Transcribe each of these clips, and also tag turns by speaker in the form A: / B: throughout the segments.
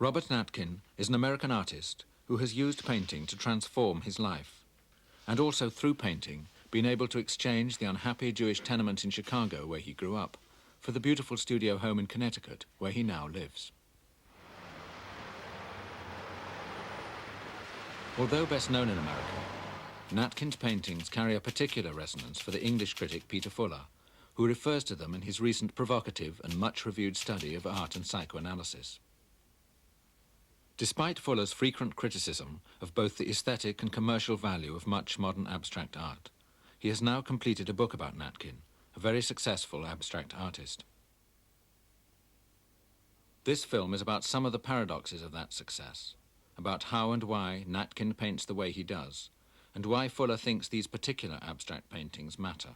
A: Robert Natkin is an American artist who has used painting to transform his life, and also through painting been able to exchange the unhappy Jewish tenement in Chicago where he grew up for the beautiful studio home in Connecticut where he now lives. Although best known in America, Natkin's paintings carry a particular resonance for the English critic Peter Fuller, who refers to them in his recent provocative and much-reviewed study of art and psychoanalysis. Despite Fuller's frequent criticism of both the aesthetic and commercial value of much modern abstract art, he has now completed a book about Natkin, a very successful abstract artist. This film is about some of the paradoxes of that success, about how and why Natkin paints the way he does, and why Fuller thinks these particular abstract paintings matter.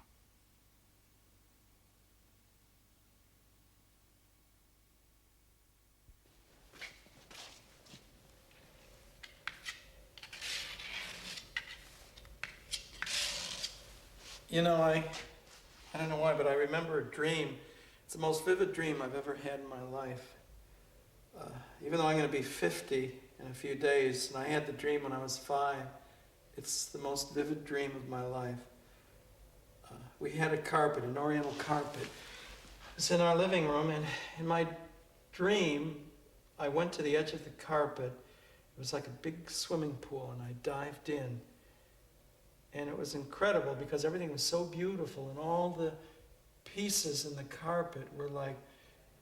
B: You know, I don't know why, but I remember a dream. It's the most vivid dream I've ever had in my life. Even though I'm going to be 50 in a few days, and I had the dream when I was 5, it's the most vivid dream of my life. We had a carpet, an oriental carpet. It's in our living room, and in my dream, I went to the edge of the carpet. It was like a big swimming pool, and I dived in. And it was incredible because everything was so beautiful, and all the pieces in the carpet were like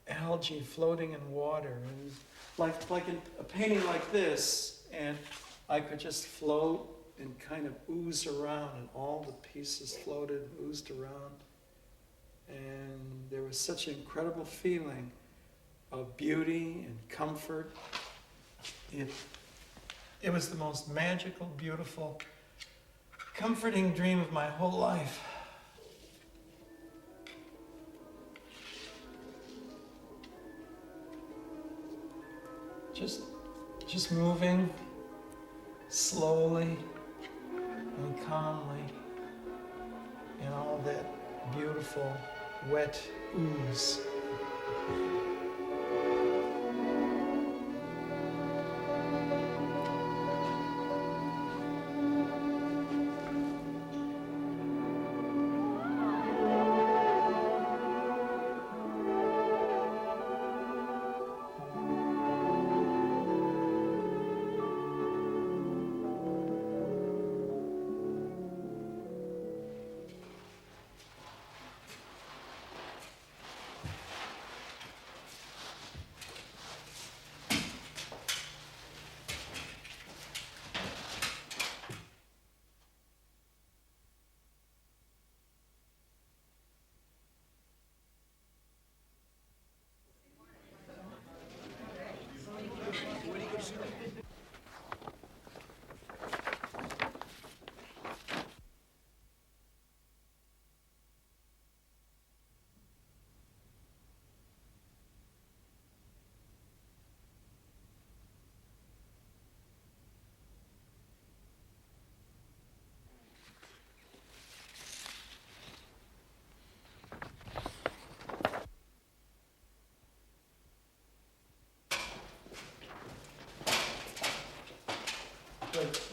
B: algae floating in water, and like in a painting like this, and I could just float and kind of ooze around, and all the pieces floated and oozed around, and there was such an incredible feeling of beauty and comfort. It was the most magical, beautiful, comforting dream of my whole life. Just moving slowly and calmly in all that beautiful, wet ooze.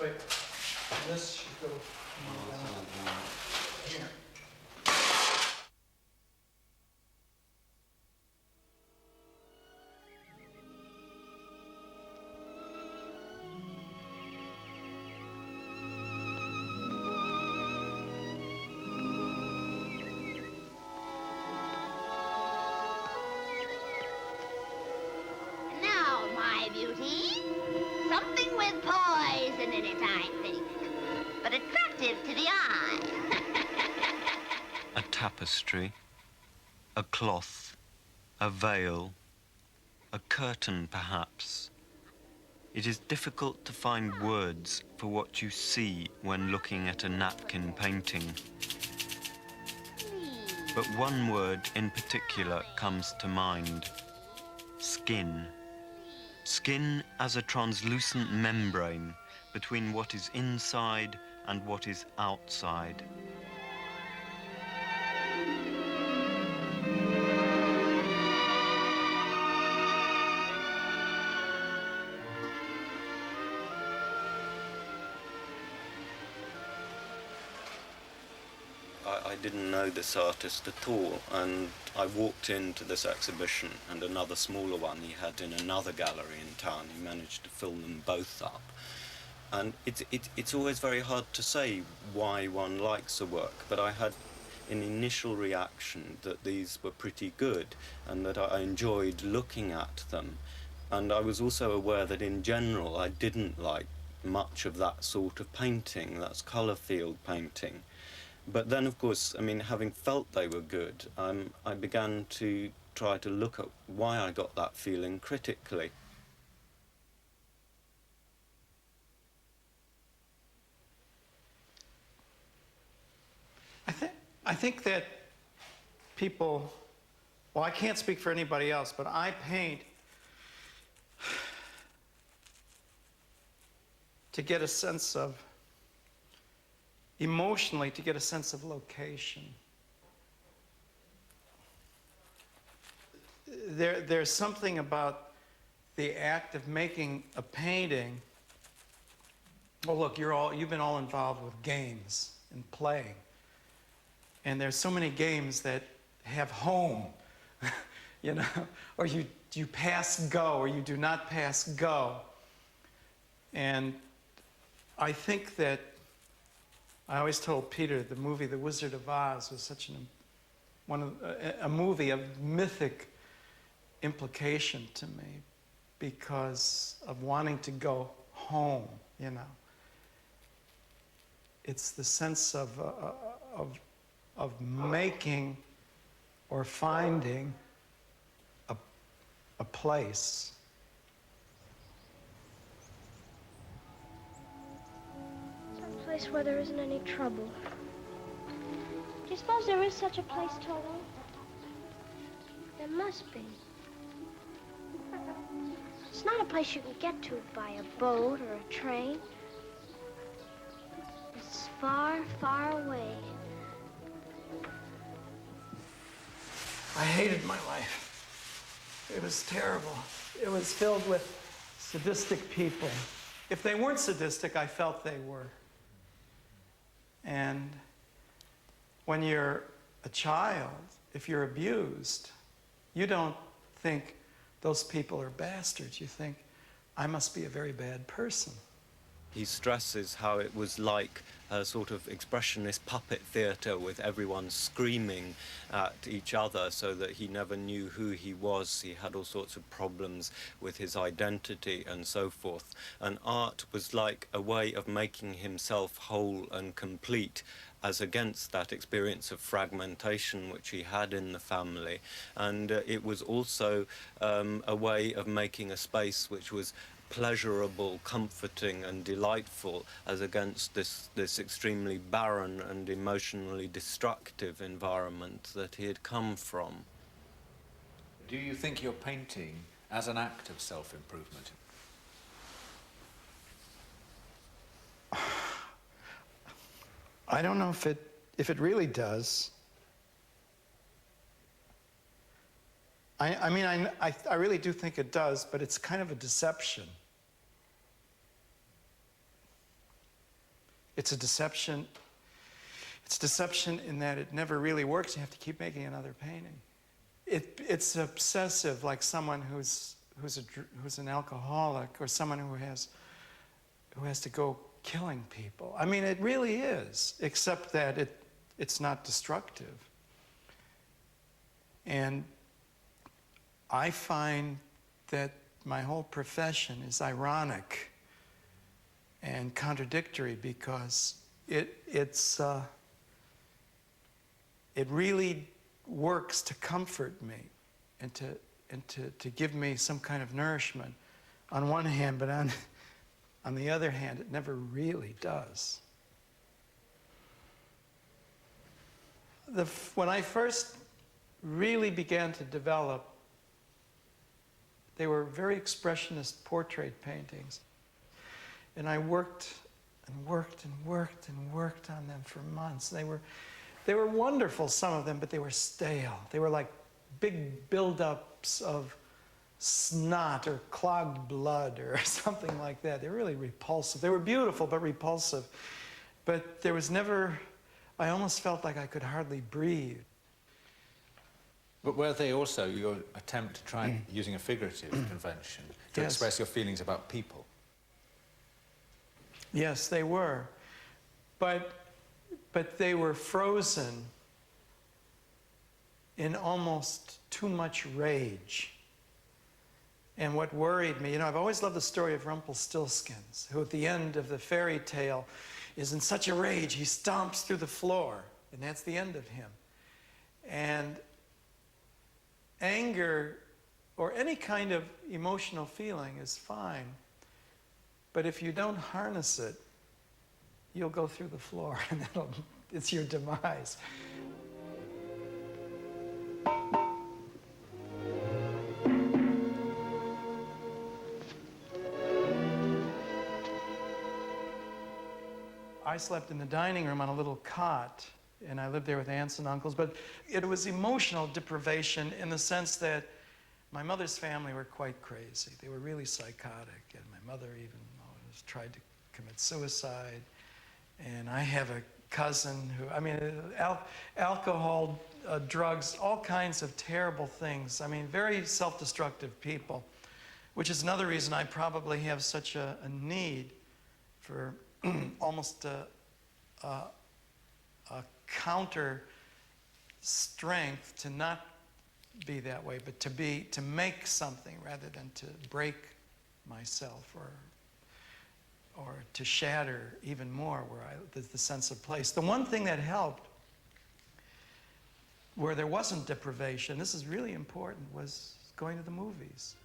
B: Wait. This should go down. Here.
C: Now, my beauty, something with poison in it, I think, but attractive to the eye.
D: A tapestry, a cloth, a veil, a curtain perhaps. It is difficult to find words for what you see when looking at a Natkin painting. But one word in particular comes to mind: skin. Skin as a translucent membrane between what is inside and what is outside. I didn't know this artist at all, and I walked into this exhibition and another smaller one he had in another gallery in town. He managed to fill them both up. And it's always very hard to say why one likes a work, but I had an initial reaction that these were pretty good and that I enjoyed looking at them. And I was also aware that in general I didn't like much of that sort of painting, that's colour field painting. But then, of course, I mean, having felt they were good, I began to try to look at why I got that feeling critically.
B: I think that people, well, I can't speak for anybody else, but I paint to get a sense of, emotionally, to get a sense of location. There's something about the act of making a painting. Well, look, you've been all involved with games and playing. And there's so many games that have home, you know, or you pass go or you do not pass go. And I think that, I always told Peter the movie The Wizard of Oz was such a movie of mythic implication to me because of wanting to go home, you know. It's the sense of making or finding a place.
E: Some place where there isn't any trouble. Do you suppose there is such a place, Toto? There must be. It's not a place you can get to by a boat or a train. It's far, far away.
B: I hated my life. It was terrible. It was filled with sadistic people. If they weren't sadistic, I felt they were. And when you're a child, if you're abused, you don't think those people are bastards. You think, I must be a very bad person.
D: He stresses how it was like a sort of expressionist puppet theatre with everyone screaming at each other so that he never knew who he was. He had all sorts of problems with his identity and so forth. And art was like a way of making himself whole and complete as against that experience of fragmentation which he had in the family. And it was also a way of making a space which was pleasurable, comforting and delightful as against this extremely barren and emotionally destructive environment that he had come from.
A: Do you think you're painting as an act of self-improvement?
B: I don't know if it really does. I mean, I really do think it does, but it's kind of a deception. It's a deception. It's deception in that it never really works. You have to keep making another painting. It's obsessive, like someone who's an alcoholic or someone who has to go killing people. I mean, it really is, except that it's not destructive. And I find that my whole profession is ironic and contradictory because it really works to comfort me and to give me some kind of nourishment on one hand, but on the other hand, it never really does. When I first really began to develop, they were very expressionist portrait paintings. And I worked and worked and worked and worked on them for months. They were wonderful, some of them, but they were stale. They were like big buildups of snot or clogged blood or something like that. They were really repulsive. They were beautiful, but repulsive. But there was never I almost felt like I could hardly breathe.
A: But were they also your attempt to try using a figurative convention to
B: Yes.
A: express your feelings about people?
B: Yes, they were. But they were frozen in almost too much rage. And what worried me, I've always loved the story of Rumpelstiltskin, who at the end of the fairy tale is in such a rage, he stomps through the floor, and that's the end of him. And anger, or any kind of emotional feeling, is fine. But if you don't harness it, you'll go through the floor, and it's your demise. I slept in the dining room on a little cot, and I lived there with aunts and uncles, but it was emotional deprivation in the sense that my mother's family were quite crazy. They were really psychotic, and my mother even tried to commit suicide. And I have a cousin who, alcohol, drugs, all kinds of terrible things. Very self-destructive people, which is another reason I probably have such a need for almost a counter strength to not be that way, but to make something rather than to break myself or to shatter even more the sense of place. The one thing that helped, where there wasn't deprivation, this is really important, was going to the movies.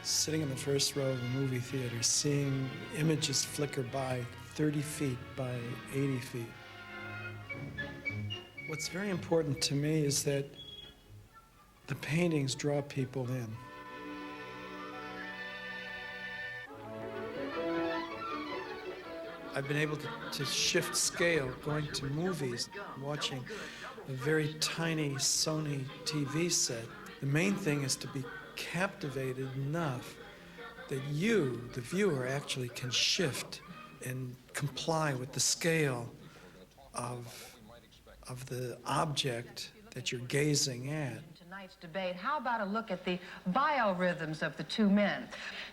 B: Sitting in the first row of a movie theater, seeing images flicker by 30 feet by 80 feet. What's very important to me is that the paintings draw people in. I've been able to shift scale, going to movies, watching a very tiny Sony TV set. The main thing is to be captivated enough that you, the viewer, actually can shift and comply with the scale of the object that you're gazing at.
F: Tonight's debate, how about a look at the biorhythms of the two men?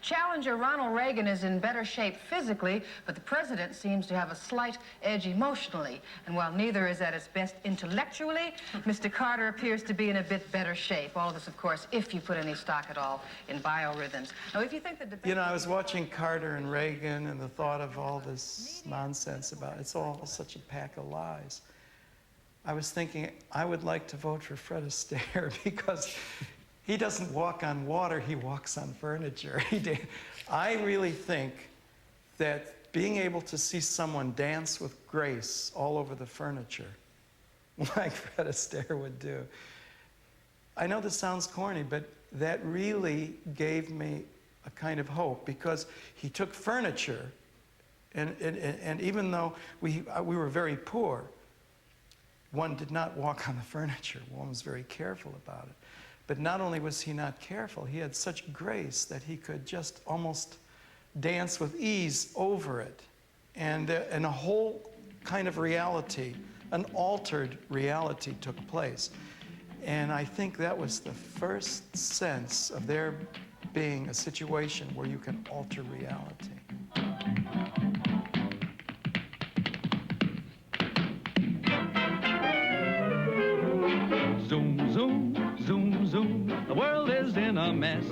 F: Challenger Ronald Reagan is in better shape physically, but the president seems to have a slight edge emotionally. And while neither is at its best intellectually, Mr. Carter appears to be in a bit better shape. All this, of course, if you put any stock at all in biorhythms. Now, if you think the debate...
B: I was watching Carter and Reagan, and the thought of all this nonsense about it's all such a pack of lies. I was thinking, I would like to vote for Fred Astaire because he doesn't walk on water, he walks on furniture. I really think that being able to see someone dance with grace all over the furniture, like Fred Astaire would do, I know this sounds corny, but that really gave me a kind of hope, because he took furniture, and even though we were very poor, one did not walk on the furniture. One was very careful about it. But not only was he not careful, he had such grace that he could just almost dance with ease over it. And a whole kind of reality, an altered reality took place. And I think that was the first sense of there being a situation where you can alter reality.
G: Zoom, zoom, zoom, zoom. The world is in a mess.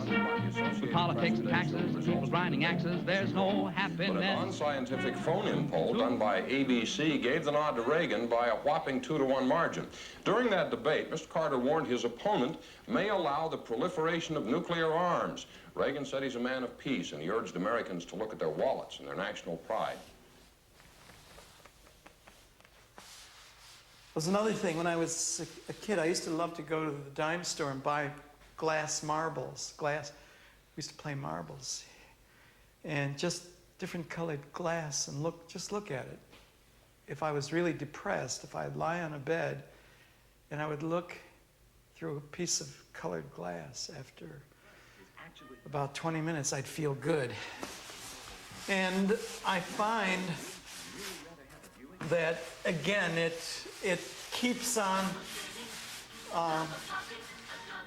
G: With politics and taxes and people grinding axes, there's no happiness.
H: But an unscientific phone-in poll done by ABC gave the nod to Reagan by a whopping 2-to-1 margin. During that debate, Mr. Carter warned his opponent may allow the proliferation of nuclear arms. Reagan said he's a man of peace, and he urged Americans to look at their wallets and their national pride.
B: There's another thing. When I was a kid, I used to love to go to the dime store and buy glass marbles. We used to play marbles. And just different colored glass, and just look at it. If I was really depressed, if I'd lie on a bed and I would look through a piece of colored glass, after about 20 minutes, I'd feel good. And I find that, again, it keeps on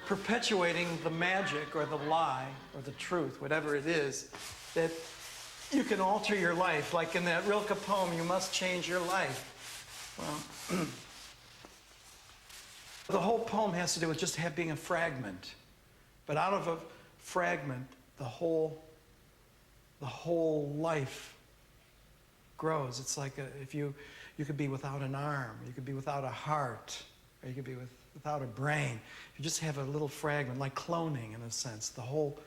B: perpetuating the magic or the lie or the truth, whatever it is, that you can alter your life. Like in that Rilke poem, you must change your life. Well, the whole poem has to do with just being a fragment. But out of a fragment, the whole life grows. It's like if you could be without an arm, you could be without a heart, or you could be without a brain. If you just have a little fragment, like cloning in a sense, the whole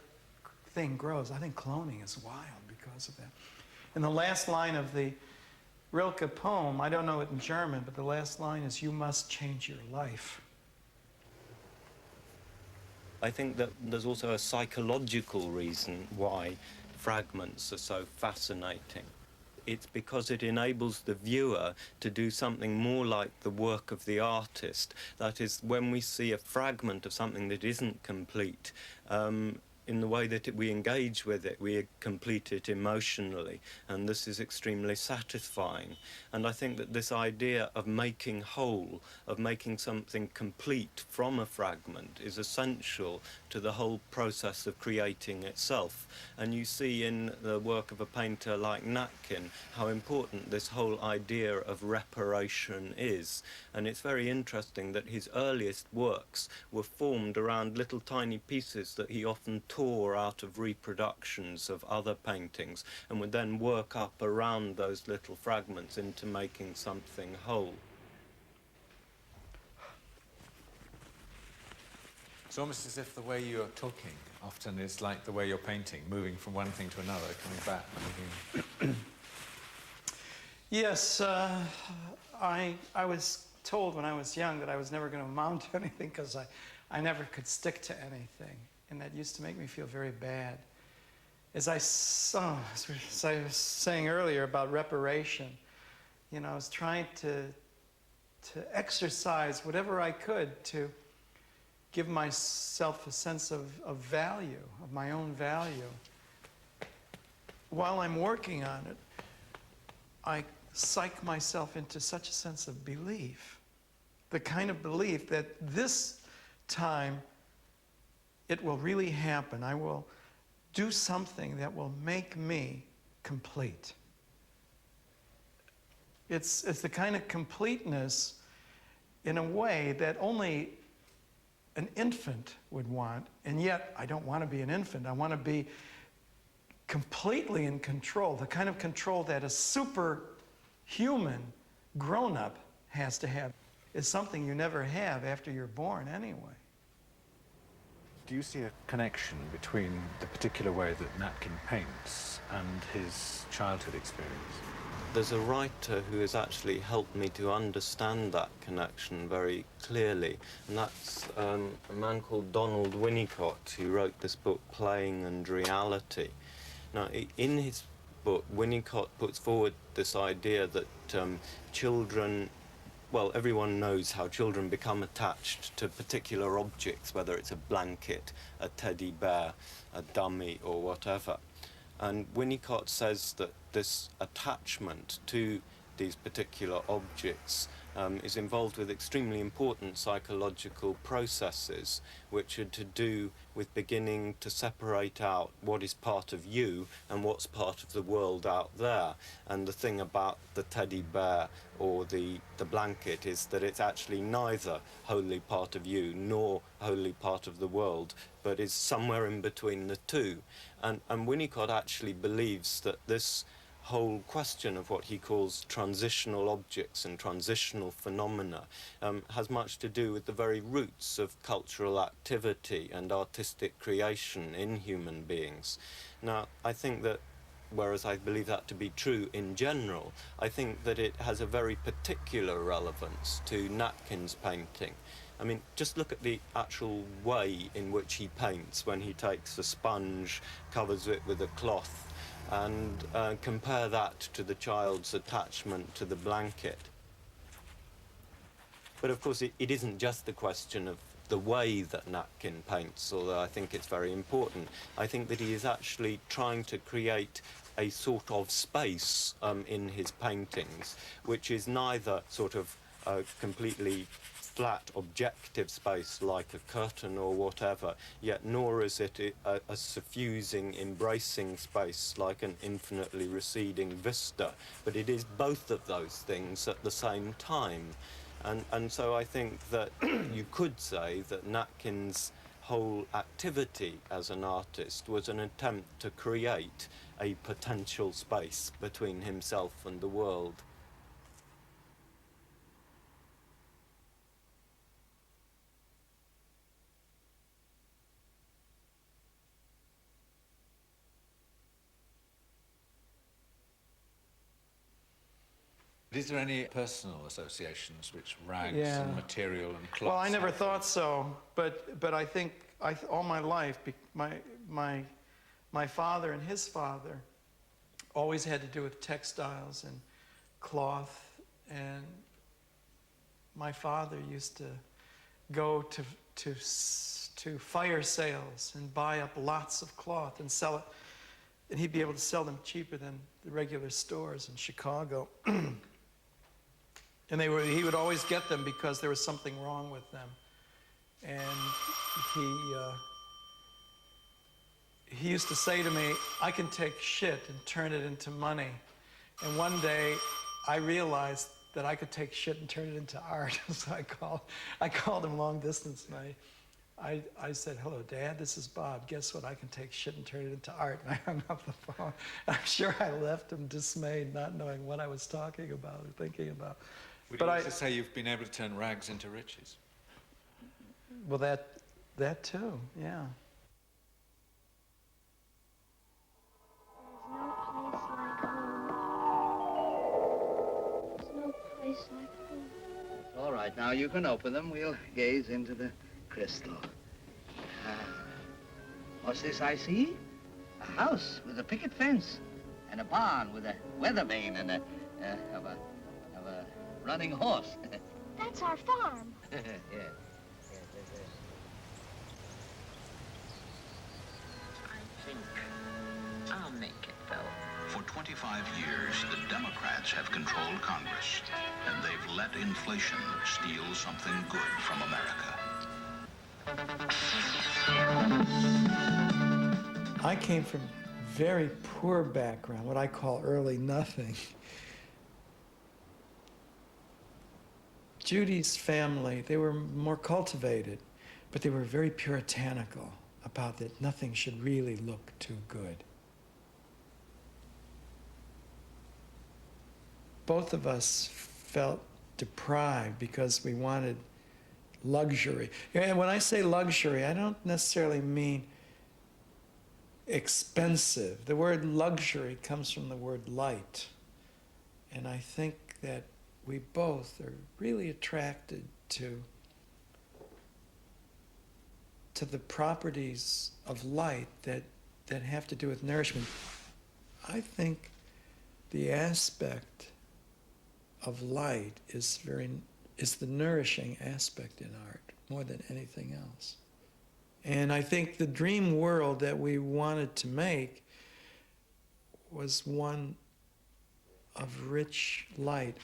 B: thing grows. I think cloning is wild because of that. In the last line of the Rilke poem, I don't know it in German, but the last line is, "You must change your life."
D: I think that there's also a psychological reason why fragments are so fascinating. It's because it enables the viewer to do something more like the work of the artist. That is, when we see a fragment of something that isn't complete, in the way that we engage with it, we complete it emotionally, and this is extremely satisfying. And I think that this idea of making whole, of making something complete from a fragment, is essential to the whole process of creating itself. And you see in the work of a painter like Natkin how important this whole idea of reparation is. And it's very interesting that his earliest works were formed around little tiny pieces that he often tore out of reproductions of other paintings, and would then work up around those little fragments into making something whole.
A: It's almost as if the way you're talking often is like the way you're painting, moving from one thing to another, coming back, moving.
B: Yes, I was told when I was young that I was never going to amount to anything because I never could stick to anything. And that used to make me feel very bad. As I was saying earlier about reparation, you know, I was trying to exercise whatever I could to give myself a sense of value, of my own value. While I'm working on it, I psych myself into such a sense of belief, the kind of belief that this time it will really happen. I will do something that will make me complete. It's the kind of completeness, in a way, that only an infant would want, and yet I don't want to be an infant. I want to be completely in control, the kind of control that a superhuman grown-up has to have. Is something you never have after you're born anyway.
A: Do you see a connection between the particular way that Natkin paints and his childhood experience?
D: There's a writer who has actually helped me to understand that connection very clearly, and that's a man called Donald Winnicott, who wrote this book, Playing and Reality. Now, in his book, Winnicott puts forward this idea that children, well, everyone knows how children become attached to particular objects, whether it's a blanket, a teddy bear, a dummy, or whatever. And Winnicott says that this attachment to these particular objects is involved with extremely important psychological processes, which are to do with beginning to separate out what is part of you and what's part of the world out there. And the thing about the teddy bear or the blanket is that it's actually neither wholly part of you nor wholly part of the world, but is somewhere in between the two. And Winnicott actually believes that this whole question of what he calls transitional objects and transitional phenomena has much to do with the very roots of cultural activity and artistic creation in human beings. Now, I think that, whereas I believe that to be true in general, I think that it has a very particular relevance to Natkin's painting, I mean, just look at the actual way in which he paints when he takes a sponge, covers it with a cloth, and compare that to the child's attachment to the blanket. But of course, it isn't just a question of the way that Natkin paints, although I think it's very important. I think that he is actually trying to create a sort of space in his paintings, which is neither sort of a completely flat, objective space like a curtain or whatever, yet nor is it a suffusing, embracing space like an infinitely receding vista, but it is both of those things at the same time. And so I think that you could say that Natkin's whole activity as an artist was an attempt to create a potential space between himself and the world.
A: Is there any personal associations which rags
B: Yeah.
A: and material and cloth?
B: Well, I never thought so, but I think all my life, my father and his father always had to do with textiles and cloth, and my father used to go to fire sales and buy up lots of cloth and sell it, and he'd be able to sell them cheaper than the regular stores in Chicago. And he would always get them because there was something wrong with them. And he used to say to me, I can take shit and turn it into money. And one day I realized that I could take shit and turn it into art. So I called him long distance, and I said, hello, Dad, this is Bob. Guess what? I can take shit and turn it into art. And I hung up the phone. I'm sure I left him dismayed, not knowing what I was talking about or thinking about.
A: Would you also say you've been able to turn rags into riches?
B: Well, that too, yeah.
E: There's no place like home.
I: All right, now you can open them. We'll gaze into the crystal. What's this I see? A house with a picket fence, and a barn with a weather vane and a running horse.
E: That's our farm.
I: Yeah.
J: I think I'll make it, though.
K: For 25 years, the Democrats have controlled Congress, and they've let inflation steal something good from America.
B: I came from very poor background, what I call early nothing. Judy's family, they were more cultivated, but they were very puritanical about that nothing should really look too good. Both of us felt deprived because we wanted luxury. And when I say luxury, I don't necessarily mean expensive. The word luxury comes from the word light. And I think that we both are really attracted to the properties of light that have to do with nourishment. I think the aspect of light is the nourishing aspect in art more than anything else. And I think the dream world that we wanted to make was one of rich light.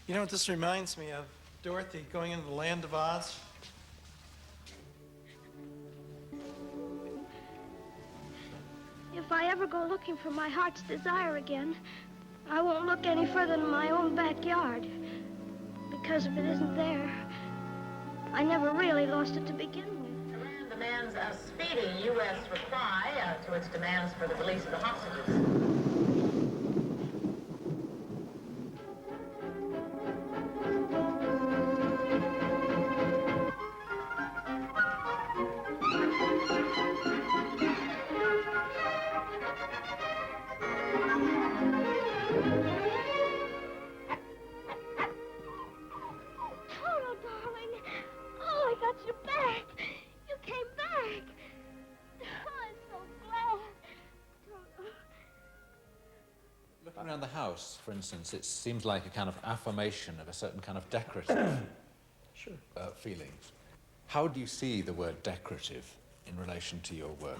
B: You know what this reminds me of? Dorothy going into the land of Oz.
E: If I ever go looking for my heart's desire again, I won't look any further than my own backyard. Because if it isn't there, I never really lost it to begin with.
J: Iran demands a speedy U.S. reply to its demands for the release of the hostages.
A: around the house, for instance, it seems like a kind of affirmation of a certain kind of decorative
B: Sure.
A: feelings. How do you see the word decorative in relation to your work?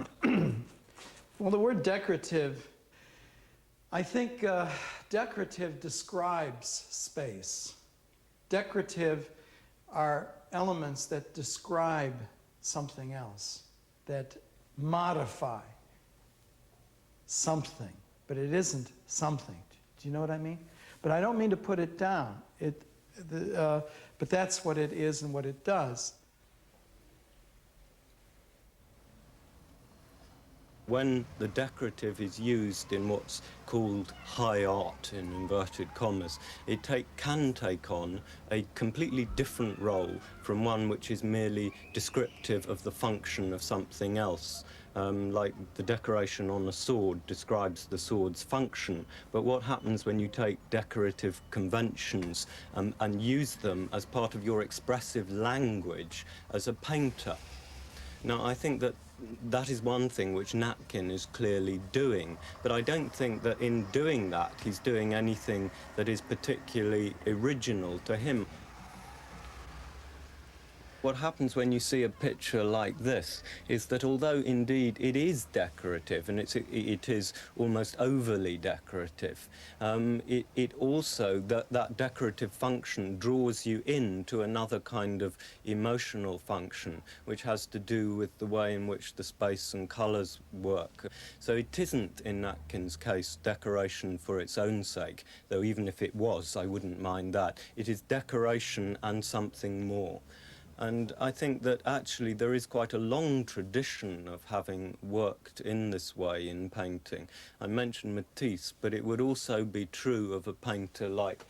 B: Well, the word decorative, I think decorative describes space. Decorative are elements that describe something else, that modify something, but it isn't something. Do you know what I mean? But I don't mean to put it down. But that's what it is and what it does.
D: When the decorative is used in what's called high art, in inverted commas, it can take on a completely different role from one which is merely descriptive of the function of something else. Like the decoration on a sword describes the sword's function, but what happens when you take decorative conventions and use them as part of your expressive language as a painter? Now, I think that is one thing which Natkin is clearly doing, but I don't think that in doing that he's doing anything that is particularly original to him. What happens when you see a picture like this is that although indeed it is decorative, and it is almost overly decorative, it also, that decorative function draws you into another kind of emotional function, which has to do with the way in which the space and colours work. So it isn't, in Natkin's case, decoration for its own sake, though even if it was, I wouldn't mind that. It is decoration and something more. And I think that actually there is quite a long tradition of having worked in this way in painting. I mentioned Matisse, but it would also be true of a painter like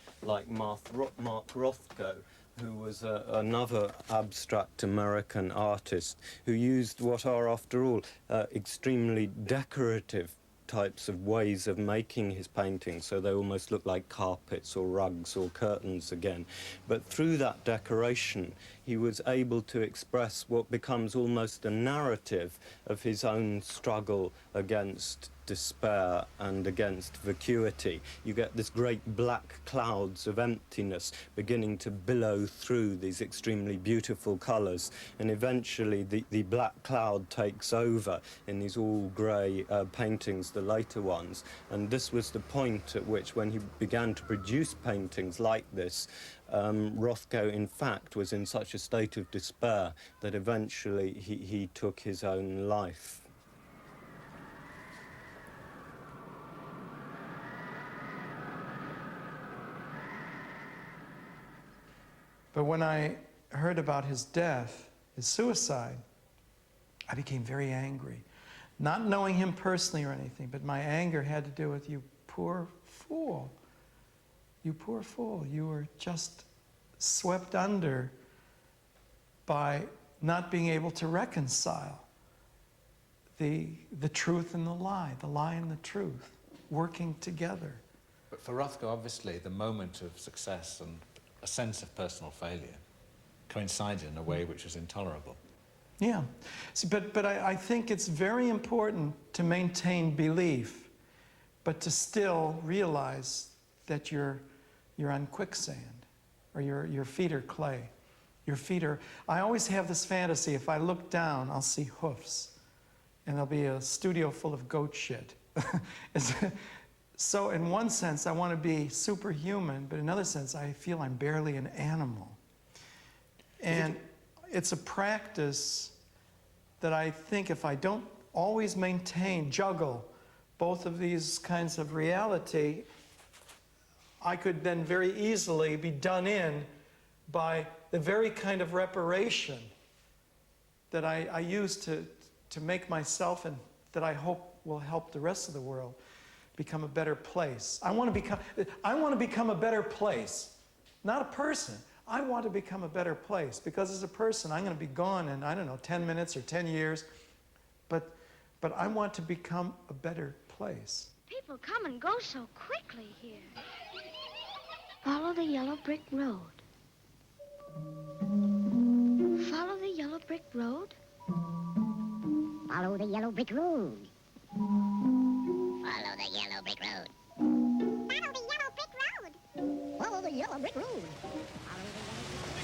D: Mark Rothko, who was another abstract American artist who used what are, after all, extremely decorative types of ways of making his paintings, so they almost look like carpets or rugs or curtains again. But through that decoration, he was able to express what becomes almost a narrative of his own struggle against despair and against vacuity. You get this great black clouds of emptiness beginning to billow through these extremely beautiful colours, and eventually the black cloud takes over in these all grey paintings, the later ones. And this was the point at which, when he began to produce paintings like this, Rothko, in fact, was in such a state of despair that eventually he took his own life.
B: But when I heard about his death, his suicide, I became very angry. Not knowing him personally or anything, but my anger had to do with, you poor fool. You poor fool. You were just swept under by not being able to reconcile the truth and the lie and the truth, working together.
A: But for Rothko, obviously, the moment of success and a sense of personal failure coincided in a way which was intolerable.
B: Yeah. See, but I think it's very important to maintain belief, but to still realize that you're on quicksand, or your feet are clay. Your feet are... I always have this fantasy, if I look down, I'll see hoofs, and there'll be a studio full of goat shit. So in one sense, I want to be superhuman, but in another sense, I feel I'm barely an animal. And it's a practice that I think if I don't always juggle both of these kinds of reality, I could then very easily be done in by the very kind of reparation that I use to make myself, and that I hope will help the rest of the world, become a better place. I want to become a better place, not a person. I want to become a better place, because as a person, I'm going to be gone in, I don't know, 10 minutes or 10 years, but I want to become a better place.
E: People come and go so quickly here. Follow the yellow brick road. Follow the yellow brick road.
C: Follow the yellow brick road. Follow the yellow brick road.
L: yellow brick road.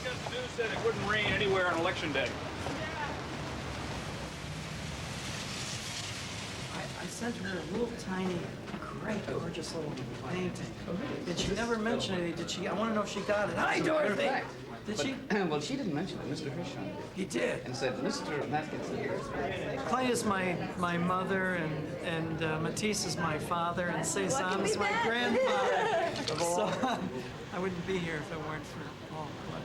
M: Because the news said it wouldn't rain anywhere on Election Day.
B: I sent her a little tiny, great, gorgeous little painting. Did she never mention anything? Did she? I want to know if she got it. Hi, Dorothy. Did she?
N: Well, she didn't mention it. Mr. Hirschon did.
B: He did.
N: And said, Mr. Natkin's here.
B: Clay is my mother, and Matisse is my father, and Cezanne is my grandfather. So I wouldn't be here if it weren't for Paul Clay.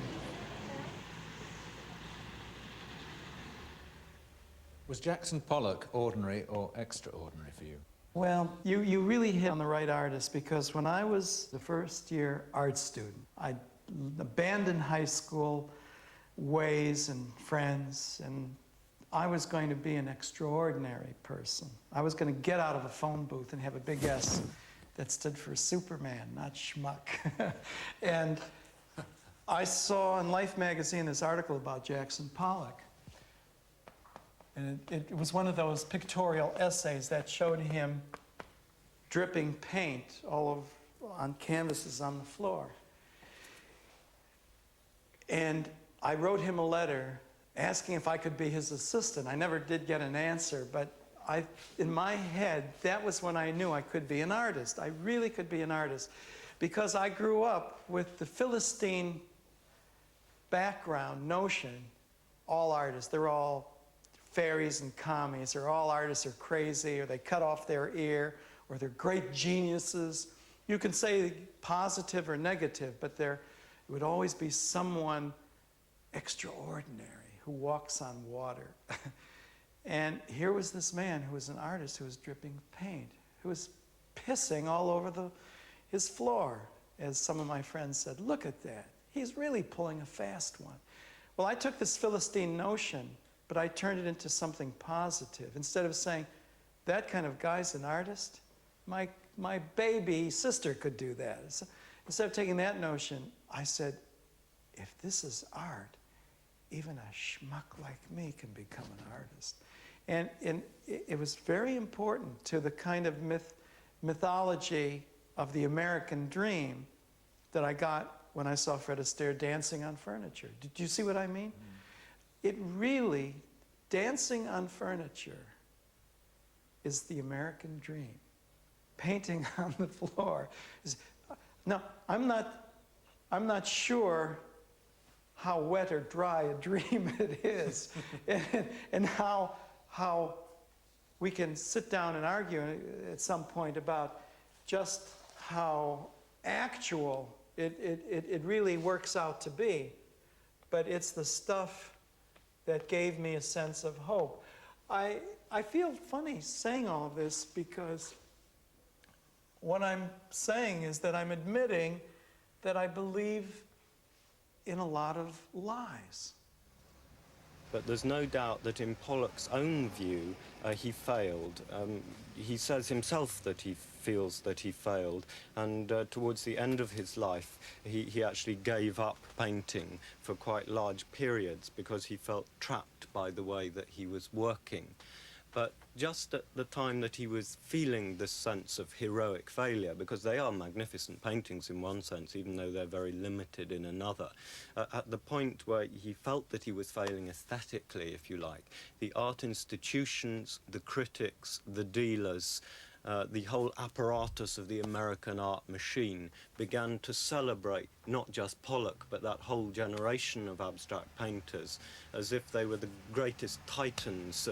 A: Was Jackson Pollock ordinary or extraordinary for you?
B: Well, you really hit on the right artist, because when I was the first year art student, I abandoned high school ways and friends, and I was going to be an extraordinary person. I was going to get out of a phone booth and have a big S that stood for Superman, not schmuck. And I saw in Life magazine this article about Jackson Pollock. And it was one of those pictorial essays that showed him dripping paint all on canvases on the floor. And I wrote him a letter asking if I could be his assistant. I never did get an answer, but in my head, that was when I knew I could be an artist. I really could be an artist, because I grew up with the Philistine background notion, all artists, they're all fairies and commies, or all artists are crazy, or they cut off their ear, or they're great geniuses. You can say positive or negative, but there would always be someone extraordinary who walks on water. And here was this man who was an artist who was dripping paint, who was pissing all over his floor. As some of my friends said, look at that. He's really pulling a fast one. Well, I took this Philistine notion, but I turned it into something positive. Instead of saying, that kind of guy's an artist, my baby sister could do that. So instead of taking that notion, I said, if this is art, even a schmuck like me can become an artist. And it was very important to the kind of mythology of the American dream that I got when I saw Fred Astaire dancing on furniture. Did you see what I mean? It really, dancing on furniture is the American dream. Painting on the floor is, now, I'm not sure how wet or dry a dream it is, and how we can sit down and argue at some point about just how actual it really works out to be. But it's the stuff that gave me a sense of hope. I feel funny saying all of this, because what I'm saying is that I'm admitting that I believe in a lot of lies.
D: But there's no doubt that in Pollock's own view, he failed. He says himself that he feels that he failed, and towards the end of his life, he actually gave up painting for quite large periods because he felt trapped by the way that he was working. But just at the time that he was feeling this sense of heroic failure, because they are magnificent paintings in one sense, even though they're very limited in another, at the point where he felt that he was failing aesthetically, if you like, the art institutions, the critics, the dealers, the whole apparatus of the American art machine began to celebrate not just Pollock, but that whole generation of abstract painters, as if they were the greatest titans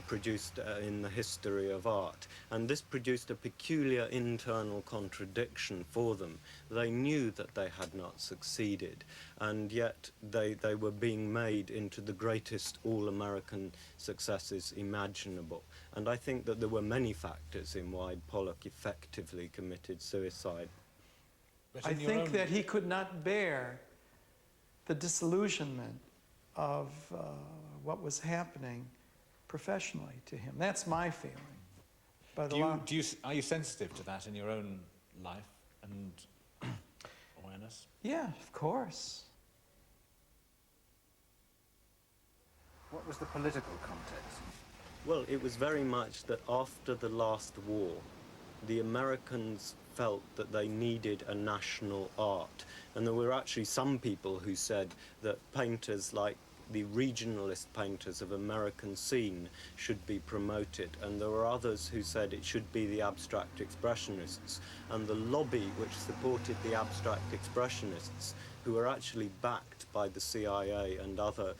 D: produced in the history of art. And this produced a peculiar internal contradiction for them. They knew that they had not succeeded, and yet they were being made into the greatest all-American successes imaginable. And I think that there were many factors in why Pollock effectively committed suicide.
B: I think that he could not bear the disillusionment of what was happening professionally to him. That's my feeling. But
A: are you sensitive to that in your own life and awareness?
B: Yeah, of course.
A: What was the political context?
D: Well, it was very much that after the last war, the Americans felt that they needed a national art. And there were actually some people who said that painters like the regionalist painters of American scene should be promoted, and there were others who said it should be the abstract expressionists. And the lobby which supported the abstract expressionists, who were actually backed by the CIA and other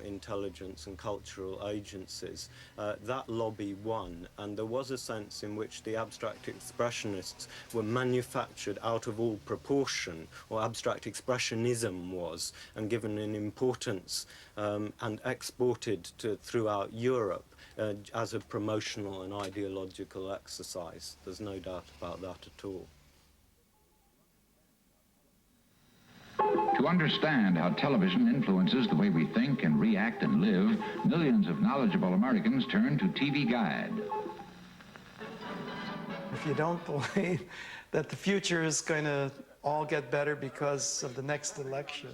D: intelligence and cultural agencies, that lobby won, and there was a sense in which the abstract expressionists were manufactured out of all proportion, or abstract expressionism was, and given an importance and exported throughout Europe as a promotional and ideological exercise. There's no doubt about that at all.
L: To understand how television influences the way we think and react and live, millions of knowledgeable Americans turn to TV Guide.
B: If you don't believe that the future is going to all get better because of the next election,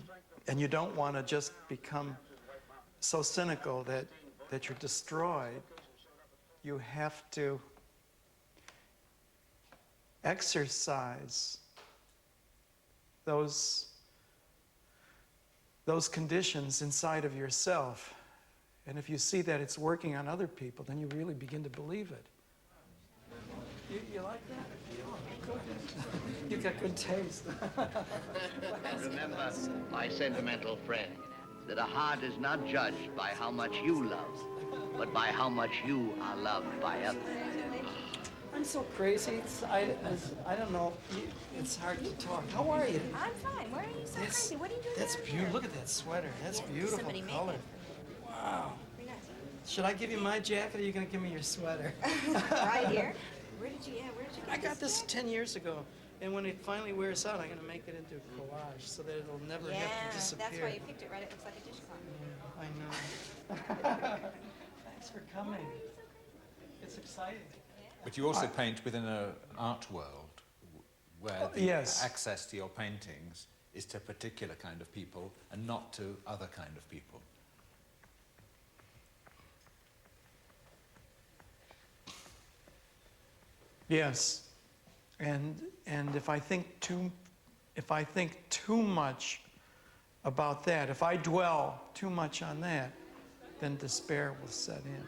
B: and you don't want to just become so cynical that you're destroyed, you have to exercise those conditions inside of yourself. And if you see that it's working on other people, then you really begin to believe it. You like that? Oh, good. You got good taste.
I: Remember, my sentimental friend, that a heart is not judged by how much you love, but by how much you are loved by others.
B: I'm so crazy. I don't know. It's hard to talk. How are you?
O: I'm fine. Why are you so crazy? What are you doing?
B: That's beautiful. Look at that sweater. That's beautiful color. Wow.
O: Very nice.
B: Should I give you my jacket, or are you going to give me your sweater?
O: Right here. Where did you get
B: I got this 10 years ago, and when it finally wears out, I'm going to make it into a collage so that it'll never have to disappear.
O: That's why you picked it, right? It looks like a dishcloth.
B: Yeah, I know. Thanks for coming. It's exciting.
A: But you also paint within an art world where the access to your paintings is to a particular kind of people and not to other kind of people.
B: Yes, and if I think too much about that, if I dwell too much on that, then despair will set in.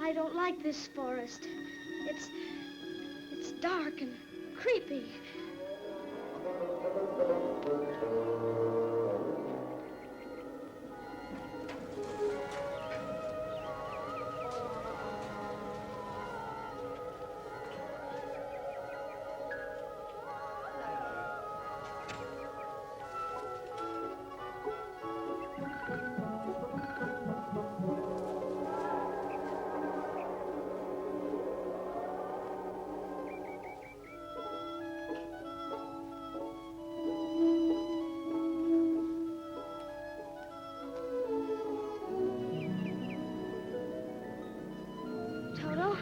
E: I don't like this forest. It's dark and creepy. Toto,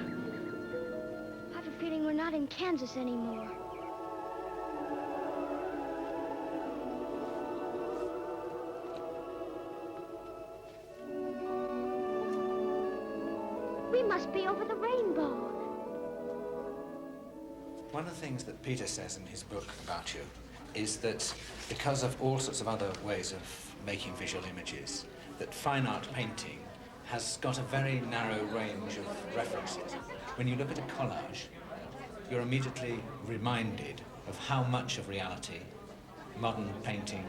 E: I have a feeling we're not in Kansas anymore. We must be over the rainbow.
A: One of the things that Peter says in his book about you is that because of all sorts of other ways of making visual images, that fine art painting has got a very narrow range of references. When you look at a collage, you're immediately reminded of how much of reality modern painting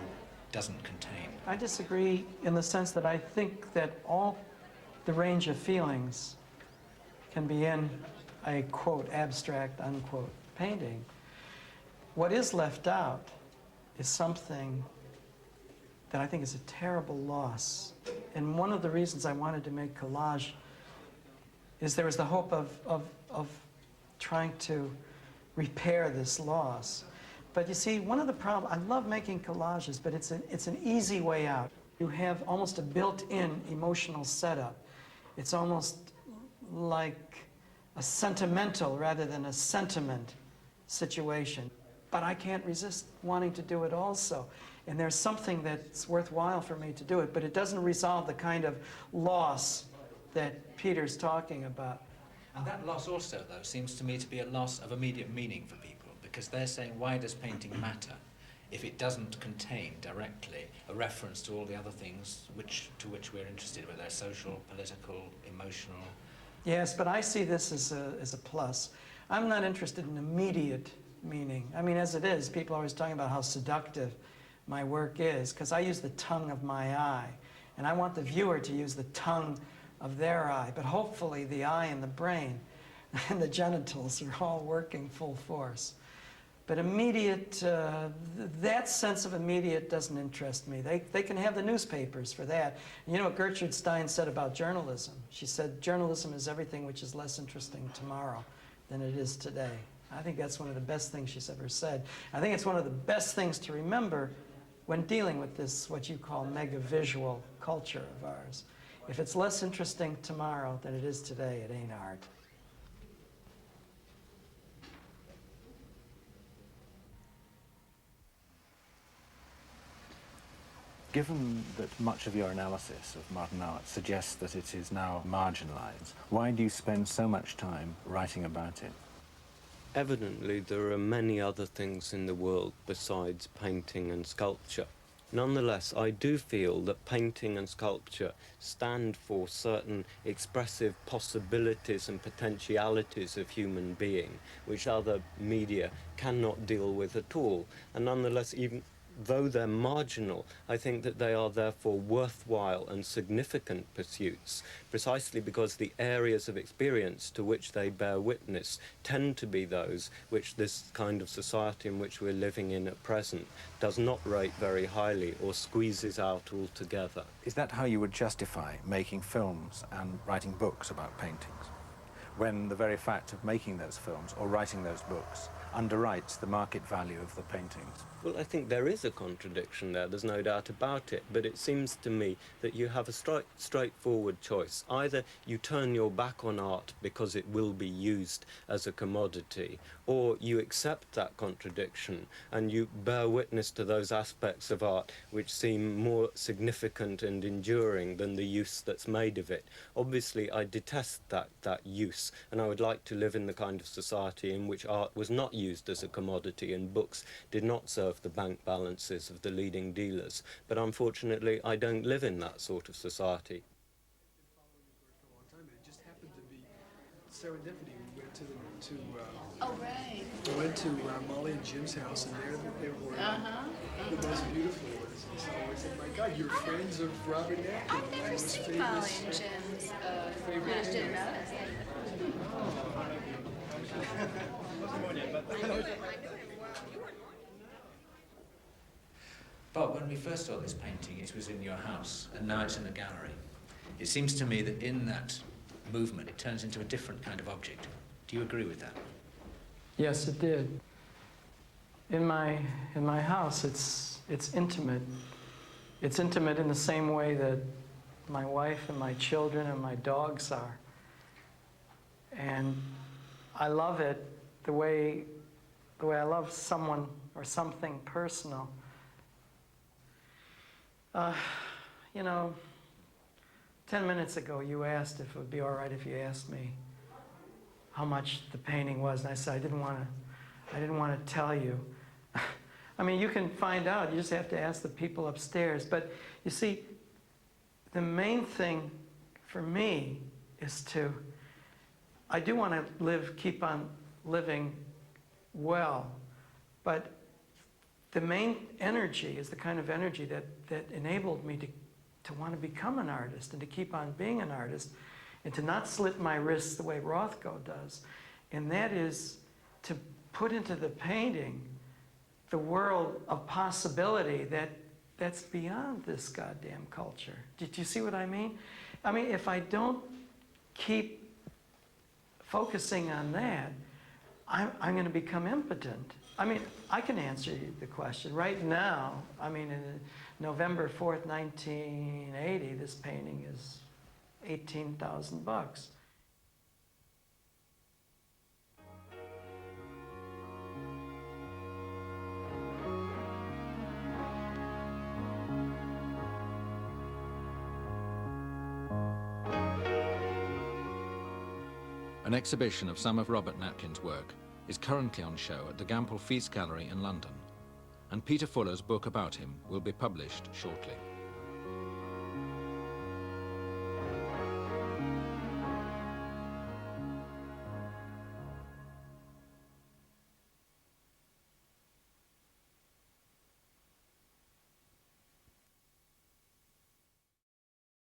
A: doesn't contain.
B: I disagree in the sense that I think that all the range of feelings can be in a, quote, abstract, unquote, painting. What is left out is something that I think is a terrible loss. And one of the reasons I wanted to make collage is there was the hope of trying to repair this loss. But you see, one of the problems, I love making collages, but it's an easy way out. You have almost a built-in emotional setup. It's almost like a sentimental rather than a sentiment situation. But I can't resist wanting to do it also. And there's something that's worthwhile for me to do it, but it doesn't resolve the kind of loss that Peter's talking about.
A: And that loss also, though, seems to me to be a loss of immediate meaning for people, because they're saying, why does painting matter if it doesn't contain directly a reference to all the other things to which we're interested, whether they're social, political, emotional?
B: Yes, but I see this as a plus. I'm not interested in immediate meaning. I mean, as it is, people are always talking about how seductive my work is, because I use the tongue of my eye, and I want the viewer to use the tongue of their eye, but hopefully the eye and the brain and the genitals are all working full force. But immediate, that sense of immediate doesn't interest me. They can have the newspapers for that. And you know what Gertrude Stein said about journalism? She said, journalism is everything which is less interesting tomorrow than it is today. I think that's one of the best things she's ever said. I think it's one of the best things to remember when dealing with this, what you call mega-visual culture of ours. If it's less interesting tomorrow than it is today, it ain't art.
A: Given that much of your analysis of modern art suggests that it is now marginalized, why do you spend so much time writing about it?
D: Evidently, there are many other things in the world besides painting and sculpture. Nonetheless, I do feel that painting and sculpture stand for certain expressive possibilities and potentialities of human being, which other media cannot deal with at all. And nonetheless, even though they're marginal, I think that they are therefore worthwhile and significant pursuits, precisely because the areas of experience to which they bear witness tend to be those which this kind of society in which we're living in at present does not rate very highly or squeezes out altogether.
A: Is that how you would justify making films and writing books about paintings, when the very fact of making those films or writing those books underwrites the market value of the paintings?
D: Well, I think there is a contradiction there, there's no doubt about it, but it seems to me that you have a straightforward choice. Either you turn your back on art because it will be used as a commodity, or you accept that contradiction and you bear witness to those aspects of art which seem more significant and enduring than the use that's made of it. Obviously, I detest that use, and I would like to live in the kind of society in which art was not used as a commodity and books did not serve the bank balances of the leading dealers. But unfortunately, I don't live in that sort of society.
P: It just happened to be serendipity. We went to
O: Oh, right.
P: we went to Molly and Jim's house, and there were the most beautiful ones. And so I said, "My God, you're friends of Robert Natkin."
O: I've never seen Molly and Jim's.
P: Favorite
O: Didn't notice.
A: Bob, when we first saw this painting, it was in your house, and now it's in a gallery. It seems to me that in that movement, it turns into a different kind of object. Do you agree with that?
B: Yes, it did. In my house, it's intimate. It's intimate in the same way that my wife and my children and my dogs are. And I love it the way I love someone or something personal. You know, 10 minutes ago you asked if it would be all right if you asked me how much the painting was, and I said I didn't want to tell you. I mean, you can find out. You just have to ask the people upstairs. But you see, the main thing for me is I do want to keep on living well, but the main energy is the kind of energy that enabled me to want to become an artist and to keep on being an artist and to not slit my wrists the way Rothko does. And that is to put into the painting the world of possibility that's beyond this goddamn culture. Did you see what I mean? I mean, if I don't keep focusing on that, I'm going to become impotent. I mean, I can answer you the question. Right now, I mean, in November 4th, 1980, this painting is $18,000.
A: An exhibition of some of Robert Natkin's work is currently on show at the Gampel Feast Gallery in London, and Peter Fuller's book about him will be published shortly.